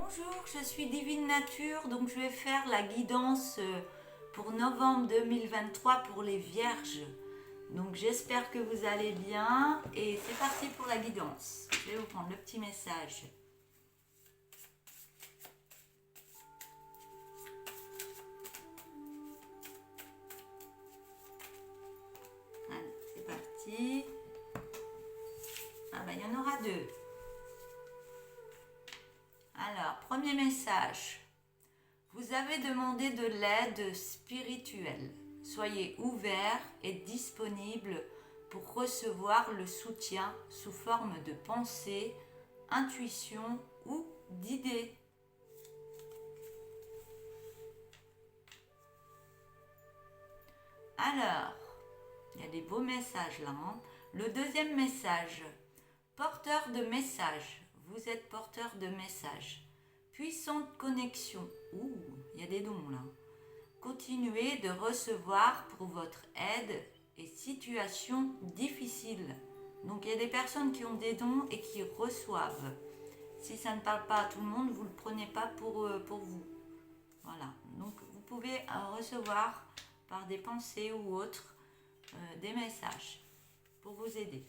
Bonjour, je suis Divine Nature, donc je vais faire la guidance pour novembre 2023 pour les Vierges. Donc j'espère que vous allez bien et c'est parti pour la guidance. Je vais vous prendre le petit message. Allez, c'est parti. Ah ben il y en aura deux. Alors, premier message. Vous avez demandé de l'aide spirituelle. Soyez ouvert et disponible pour recevoir le soutien sous forme de pensée, intuition ou d'idées. Alors, il y a des beaux messages là. Le deuxième message. Porteur de messages. Vous êtes porteur de messages. Puissante connexion. Ouh, il y a des dons là. Continuez de recevoir pour votre aide et situations difficiles. Donc il y a des personnes qui ont des dons et qui reçoivent. Si ça ne parle pas à tout le monde, vous ne le prenez pas pour vous. Voilà. Donc vous pouvez recevoir par des pensées ou autres des messages pour vous aider.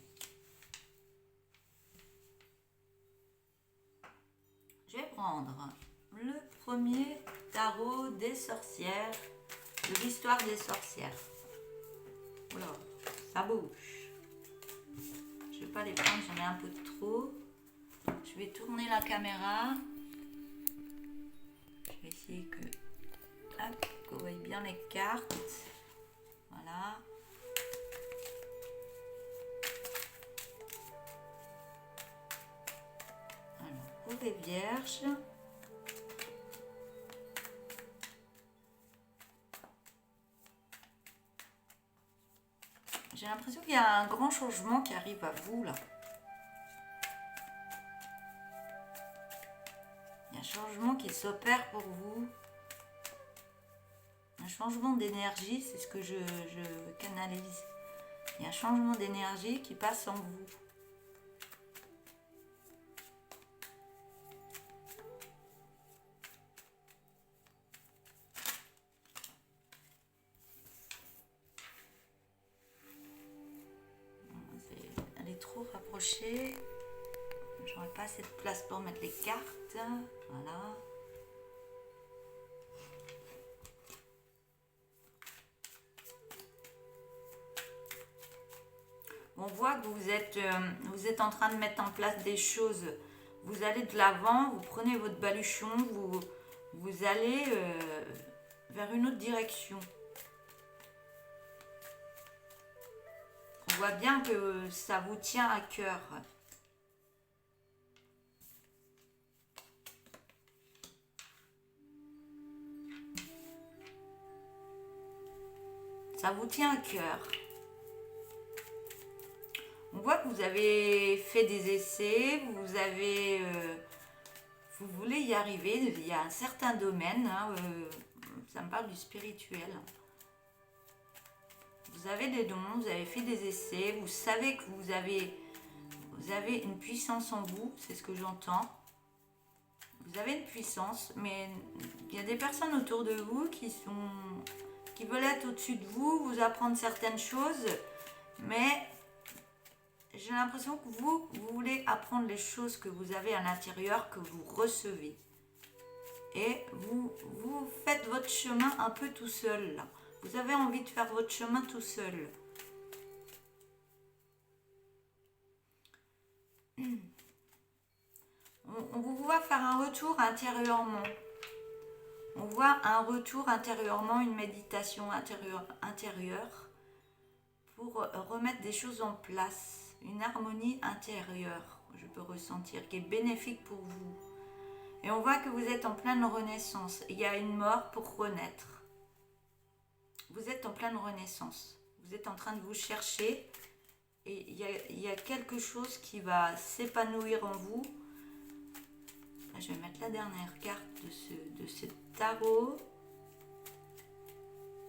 Je vais prendre le premier tarot des sorcières, de l'histoire des sorcières. Oula, ça bouge. Je ne vais pas les prendre, j'en ai un peu trop. Je vais tourner la caméra. Je vais essayer qu'on voie bien les cartes. Voilà. Alors, pour les vierges. J'ai l'impression qu'il y a un grand changement qui arrive à vous là. Il y a un changement qui s'opère pour vous. Un changement d'énergie, c'est ce que je canalise. Il y a un changement d'énergie qui passe en vous. Elle est trop rapprochée. J'aurais pas assez de place pour mettre les cartes. Voilà. On voit que vous êtes en train de mettre en place des choses. Vous allez de l'avant, vous prenez votre baluchon, vous allez vers une autre direction. On voit bien que ça vous tient à cœur. Ça vous tient à cœur. On voit que vous avez fait des essais, vous voulez y arriver. Il y a un certain domaine, ça me parle du spirituel. Vous avez des dons, vous avez fait des essais, vous savez que vous avez une puissance en vous, c'est ce que j'entends. Vous avez une puissance, mais il y a des personnes autour de vous qui veulent être au-dessus de vous, vous apprendre certaines choses, mais j'ai l'impression que vous voulez apprendre les choses que vous avez à l'intérieur, que vous recevez. Et vous faites votre chemin un peu tout seul là. Vous avez envie de faire votre chemin tout seul. On vous voit faire un retour intérieurement. On voit un retour intérieurement, une méditation intérieure pour remettre des choses en place. Une harmonie intérieure, je peux ressentir, qui est bénéfique pour vous. Et on voit que vous êtes en pleine renaissance. Il y a une mort pour renaître. Vous êtes en pleine renaissance. Vous êtes en train de vous chercher. Et il y a quelque chose qui va s'épanouir en vous. Là, je vais mettre la dernière carte de ce tarot.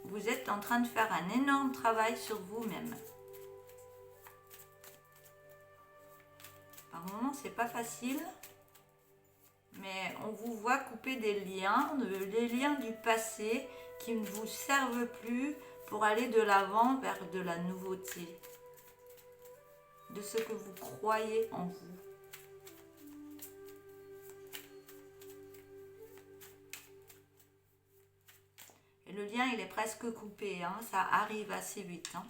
Vous êtes en train de faire un énorme travail sur vous-même. Par moments, c'est pas facile. Mais on on vous voit couper des liens, les liens du passé qui ne vous servent plus pour aller de l'avant vers de la nouveauté, de ce que vous croyez en vous. Et le lien, il est presque coupé, hein, ça arrive assez vite. Hein.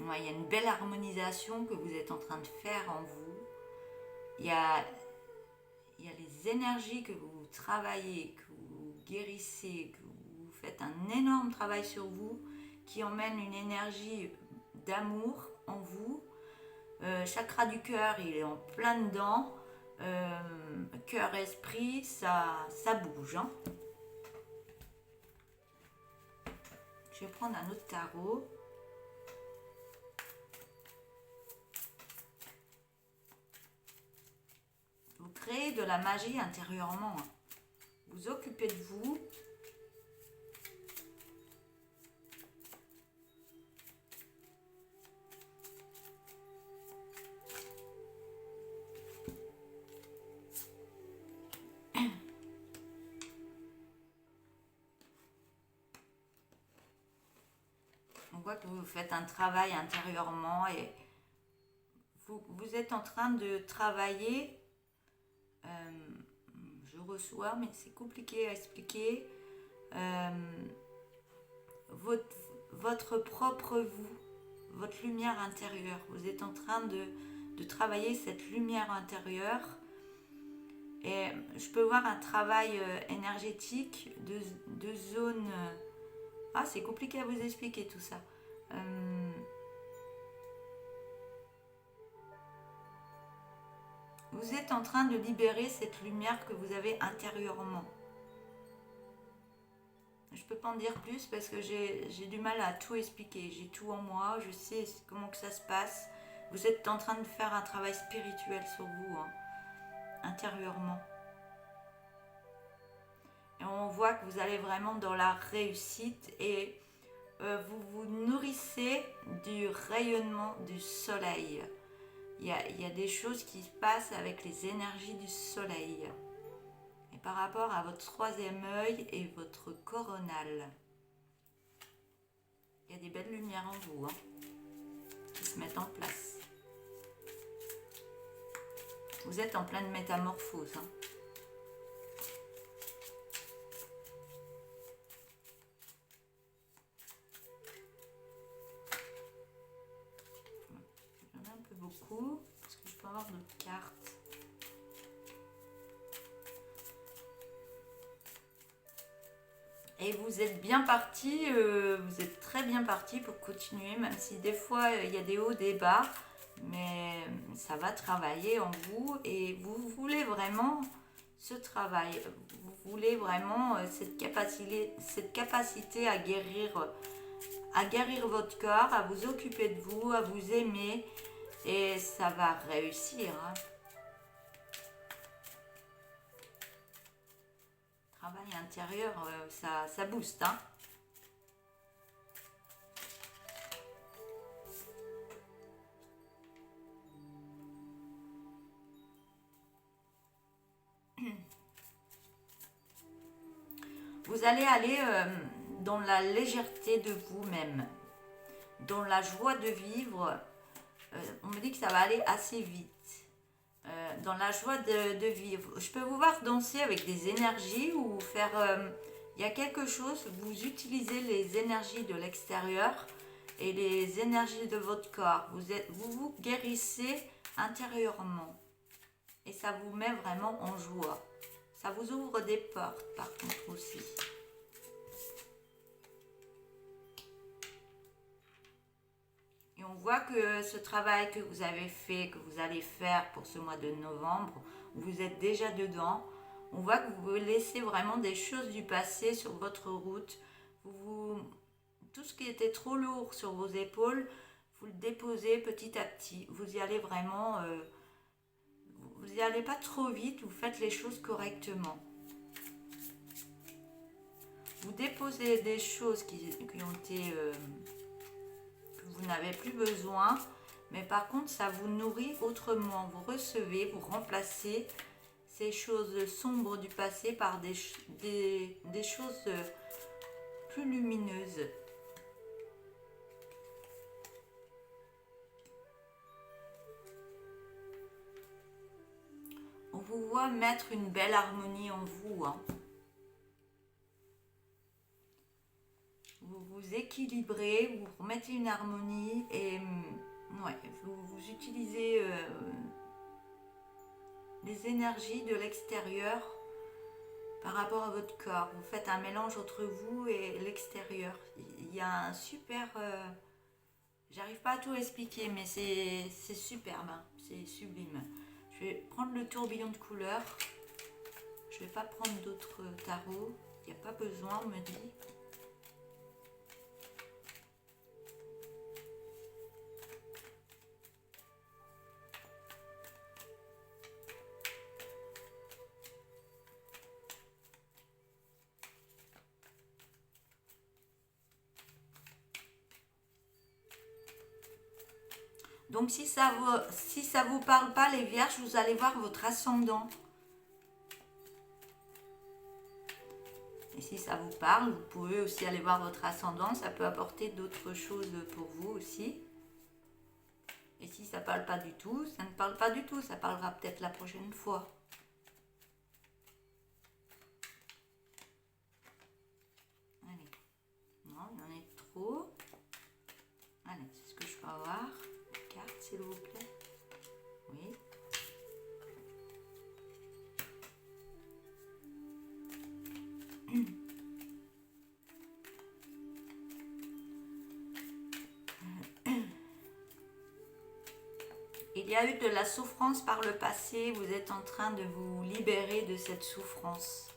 Ouais, il y a une belle harmonisation que vous êtes en train de faire en vous. Il y a les énergies que vous travaillez, que vous guérissez, que vous faites un énorme travail sur vous, qui emmène une énergie d'amour en vous. Chakra du cœur, il est en plein dedans. Cœur, esprit, ça bouge. Hein. Je vais prendre un autre tarot. Vous créez de la magie intérieurement. Vous occupez de vous. On voit que vous faites un travail intérieurement et vous êtes en train de travailler. Je reçois, mais c'est compliqué à expliquer. Votre propre vous, votre lumière intérieure. Vous êtes en train de travailler cette lumière intérieure. Et je peux voir un travail énergétique de zone. Ah, c'est compliqué à vous expliquer tout ça. Vous êtes en train de libérer cette lumière que vous avez intérieurement. Je ne peux pas en dire plus parce que j'ai du mal à tout expliquer. J'ai tout en moi, je sais comment que ça se passe. Vous êtes en train de faire un travail spirituel sur vous, hein, intérieurement. Et on voit que vous allez vraiment dans la réussite et vous vous nourrissez du rayonnement du soleil. Il y a des choses qui se passent avec les énergies du soleil. Et par rapport à votre troisième œil et votre coronal. Il y a des belles lumières en vous, hein, qui se mettent en place. Vous êtes en pleine métamorphose. Hein. J'en ai un peu beaucoup. Est-ce que je peux avoir d'autres cartes ? Et vous êtes bien parti, vous êtes très bien parti pour continuer, même si des fois il y a des hauts, des bas, mais ça va travailler en vous et vous voulez vraiment ce travail, vous voulez vraiment cette capacité à guérir votre corps, à vous occuper de vous, à vous aimer et ça va réussir. Hein. Travail intérieur, ça booste. Hein. Vous allez aller dans la légèreté de vous-même, dans la joie de vivre. On me dit que ça va aller assez vite. Dans la joie de vivre. Je peux vous voir danser avec des énergies ou faire... il y a quelque chose, vous utilisez les énergies de l'extérieur et les énergies de votre corps. Vous guérissez intérieurement. Et ça vous met vraiment en joie. Ça vous ouvre des portes par contre aussi. Et on voit que ce travail que vous avez fait, que vous allez faire pour ce mois de novembre, où vous êtes déjà dedans, on voit que vous laissez vraiment des choses du passé sur votre route. Tout ce qui était trop lourd sur vos épaules, vous le déposez petit à petit. Vous y allez vraiment... vous n'y allez pas trop vite, vous faites les choses correctement. Vous déposez des choses qui ont été... que vous n'avez plus besoin mais par contre, ça vous nourrit autrement. Vous recevez, vous remplacez ces choses sombres du passé par des choses plus lumineuses. On vous voit mettre une belle harmonie en vous, hein. Vous vous équilibrez, vous remettez une harmonie et ouais, vous utilisez les énergies de l'extérieur par rapport à votre corps. Vous faites un mélange entre vous et l'extérieur. Il y a un super... j'arrive pas à tout expliquer, mais c'est superbe, hein, c'est sublime. Je vais prendre le tourbillon de couleurs. Je vais pas prendre d'autres tarots. Il n'y a pas besoin, on me dit. Donc si ça vous parle pas les vierges, vous allez voir votre ascendant. Et si ça vous parle, vous pouvez aussi aller voir votre ascendant. Ça peut apporter d'autres choses pour vous aussi. Et si ça ne parle pas du tout, ça ne parle pas du tout. Ça parlera peut-être la prochaine fois. Allez. Non, il y en a trop. Allez, c'est ce que je peux avoir. Carte, s'il vous plaît. Oui. Il y a eu de la souffrance par le passé, vous êtes en train de vous libérer de cette souffrance.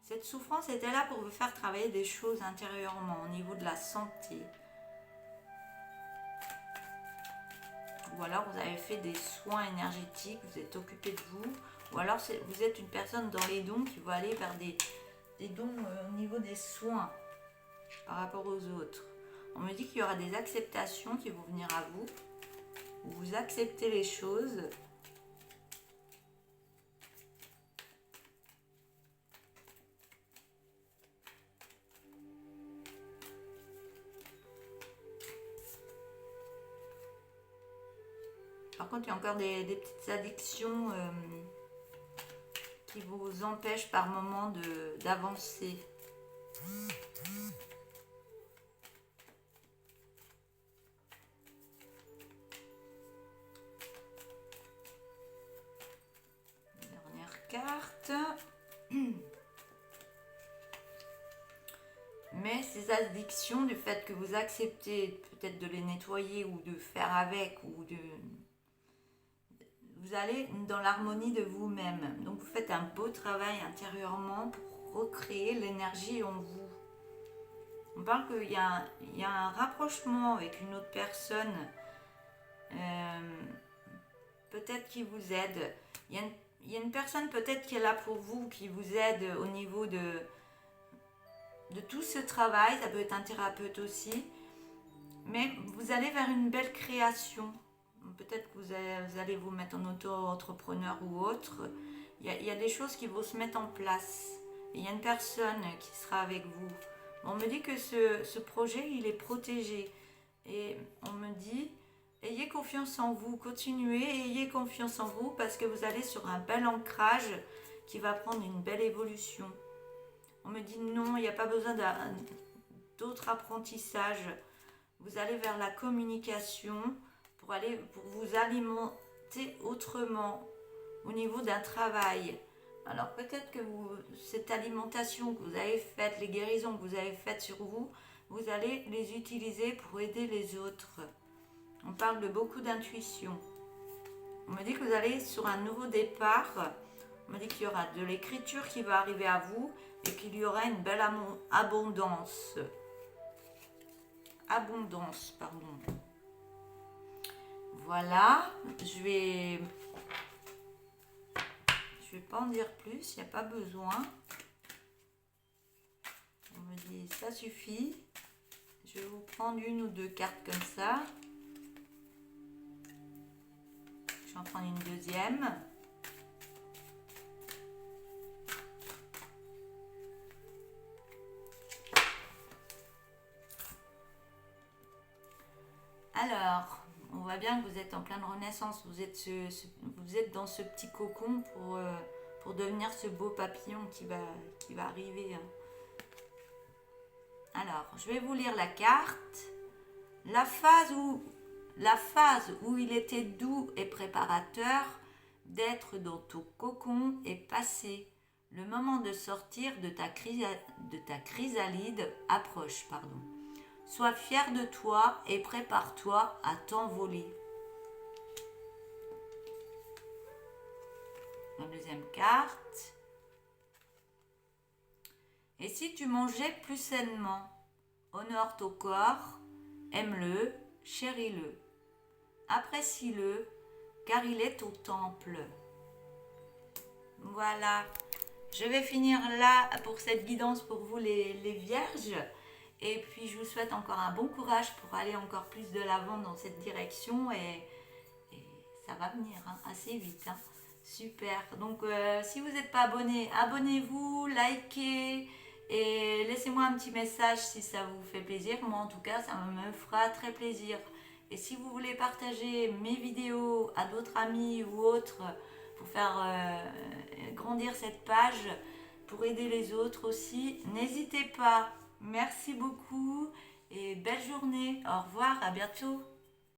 Cette souffrance était là pour vous faire travailler des choses intérieurement au niveau de la santé. Ou alors vous avez fait des soins énergétiques, vous êtes occupé de vous. Ou alors vous êtes une personne dans les dons qui va aller vers des dons au niveau des soins par rapport aux autres. On me dit qu'il y aura des acceptations qui vont venir à vous. Vous acceptez les choses. Par contre, il y a encore des petites addictions qui vous empêchent par moment d'avancer. Dernière carte. Mais ces addictions, du fait que vous acceptez peut-être de les nettoyer ou de faire avec ou de... Vous allez dans l'harmonie de vous-même. Donc vous faites un beau travail intérieurement pour recréer l'énergie en vous. On parle qu'il y a un rapprochement avec une autre personne, peut-être qui vous aide. Il y a une personne peut-être qui est là pour vous, qui vous aide au niveau de tout ce travail. Ça peut être un thérapeute aussi. Mais vous allez vers une belle création. Peut-être que vous allez vous mettre en auto-entrepreneur ou autre. Il y a des choses qui vont se mettre en place. Et il y a une personne qui sera avec vous. On me dit que ce projet, il est protégé. Et on me dit, ayez confiance en vous, continuez, ayez confiance en vous parce que vous allez sur un bel ancrage qui va prendre une belle évolution. On me dit non, il n'y a pas besoin d'autres apprentissages. Vous allez vers la communication pour vous alimenter autrement au niveau d'un travail. Alors peut-être que cette alimentation que vous avez faite, les guérisons que vous avez faites sur vous, vous allez les utiliser pour aider les autres. On parle de beaucoup d'intuition. On me dit que vous allez sur un nouveau départ. On me dit qu'il y aura de l'écriture qui va arriver à vous et qu'il y aura une belle abondance. Abondance, pardon. Voilà, je vais je vais pas en dire plus, il n'y a pas besoin. On me dit ça suffit. Je vais vous prendre une ou deux cartes comme ça. Je vais en prendre une deuxième. Alors, on voit bien que vous êtes en pleine renaissance. Vous êtes dans ce petit cocon pour devenir ce beau papillon qui va arriver. Alors, je vais vous lire la carte. La phase où il était doux et préparateur d'être dans ton cocon est passée. Le moment de sortir de ta chrysalide approche. Sois fier de toi et prépare-toi à t'envoler. La deuxième carte. Et si tu mangeais plus sainement, honore ton corps, aime-le, chéris-le, apprécie-le, car il est ton temple. Voilà, je vais finir là pour cette guidance pour vous les vierges. Et puis je vous souhaite encore un bon courage pour aller encore plus de l'avant dans cette direction et ça va venir assez vite. Super. Donc si vous n'êtes pas abonné, abonnez-vous, likez et laissez-moi un petit message si ça vous fait plaisir. Moi en tout cas ça me fera très plaisir. Et si vous voulez partager mes vidéos à d'autres amis ou autres pour faire grandir cette page, pour aider les autres aussi, n'hésitez pas. Merci beaucoup et belle journée. Au revoir, à bientôt.